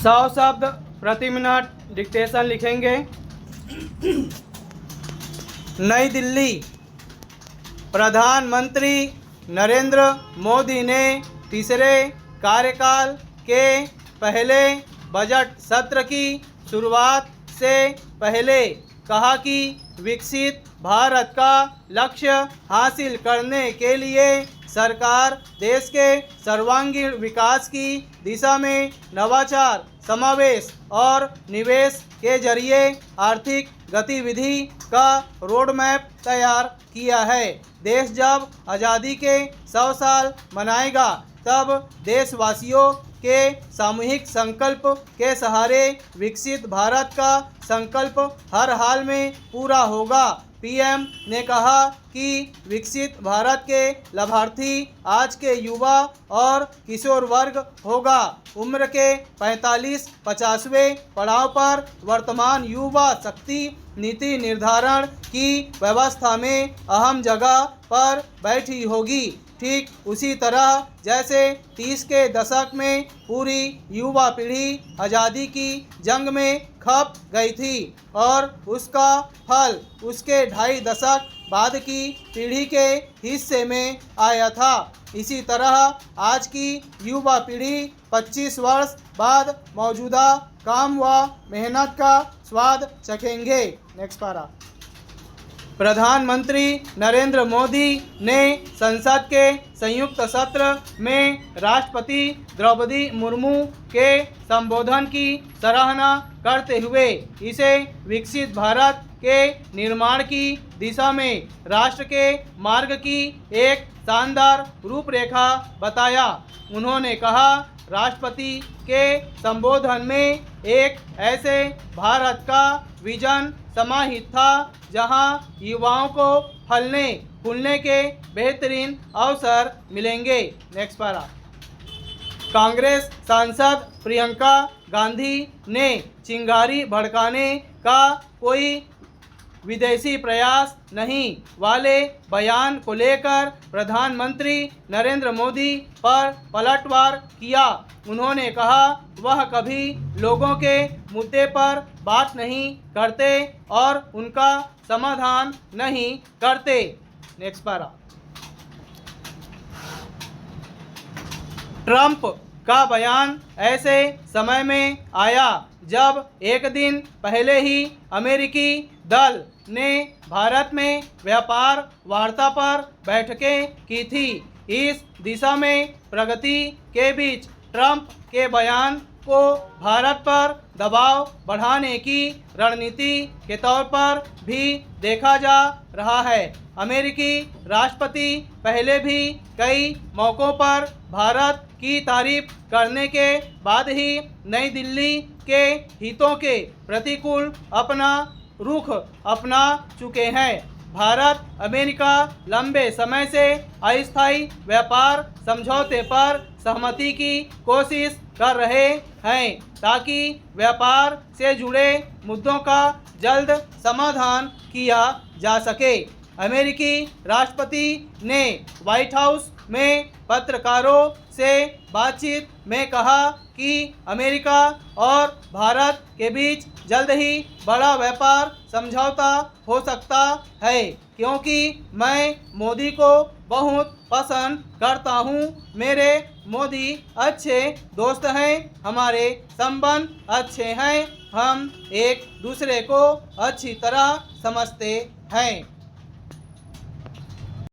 100 शब्द प्रति minute dictation लिखेंगे। नई दिल्ली। प्रधानमंत्री नरेंद्र मोदी ने तीसरे कार्यकाल के पहले बजट सत्र की शुरुआत से पहले कहा कि विकसित भारत का लक्ष्य हासिल करने के लिए सरकार देश के सर्वांगीण विकास की दिशा में नवाचार, समावेश और निवेश के जरिए आर्थिक गतिविधि का रोड मैप तैयार किया है। देश जब आज़ादी के 100 साल मनाएगा तब देशवासियों के सामूहिक संकल्प के सहारे विकसित भारत का संकल्प हर हाल में पूरा होगा। पीएम ने कहा कि विकसित भारत के लाभार्थी आज के युवा और किशोर वर्ग होगा। उम्र के 45-50वें पड़ाव पर वर्तमान युवा शक्ति नीति निर्धारण की व्यवस्था में अहम जगह पर बैठी होगी। ठीक उसी तरह जैसे 30 के दशक में पूरी युवा पीढ़ी आज़ादी की जंग में खप गई थी और उसका फल उसके 2.5 दशक बाद की पीढ़ी के हिस्से में आया था, इसी तरह आज की युवा पीढ़ी 25 वर्ष बाद मौजूदा काम व मेहनत का स्वाद चखेंगे। नेक्स्ट पारा। प्रधानमंत्री नरेंद्र मोदी ने संसद के संयुक्त सत्र में राष्ट्रपति द्रौपदी मुर्मू के संबोधन की सराहना करते हुए इसे विकसित भारत के निर्माण की दिशा में राष्ट्र के मार्ग की एक शानदार रूपरेखा बताया। उन्होंने कहा, राष्ट्रपति के संबोधन में एक ऐसे भारत का विजन समाहित था जहां युवाओं को फलने फूलने के बेहतरीन अवसर मिलेंगे। नेक्स्ट पारा। कांग्रेस सांसद प्रियंका गांधी ने चिंगारी भड़काने का कोई विदेशी प्रयास नहीं वाले बयान को लेकर प्रधानमंत्री नरेंद्र मोदी पर पलटवार किया। उन्होंने कहा, वह कभी लोगों के मुद्दे पर बात नहीं करते और उनका समाधान नहीं करते। नेक्स्ट पारा। ट्रंप का बयान ऐसे समय में आया जब एक दिन पहले ही अमेरिकी दल ने भारत में व्यापार वार्ता पर बैठकें की थी। इस दिशा में प्रगति के बीच ट्रंप के बयान को भारत पर दबाव बढ़ाने की रणनीति के तौर पर भी देखा जा रहा है। अमेरिकी राष्ट्रपति पहले भी कई मौक़ों पर भारत की तारीफ करने के बाद ही नई दिल्ली के हितों के प्रतिकूल अपना रुख अपना चुके हैं। भारत अमेरिका लंबे समय से अस्थायी व्यापार समझौते पर सहमति की कोशिश कर रहे हैं ताकि व्यापार से जुड़े मुद्दों का जल्द समाधान किया जा सके। अमेरिकी राष्ट्रपति ने व्हाइट हाउस में पत्रकारों से बातचीत में कहा कि अमेरिका और भारत के बीच जल्द ही बड़ा व्यापार समझौता हो सकता है क्योंकि मैं मोदी को बहुत पसंद करता हूं। मेरे मोदी अच्छे दोस्त हैं, हमारे संबंध अच्छे हैं, हम एक दूसरे को अच्छी तरह समझते हैं।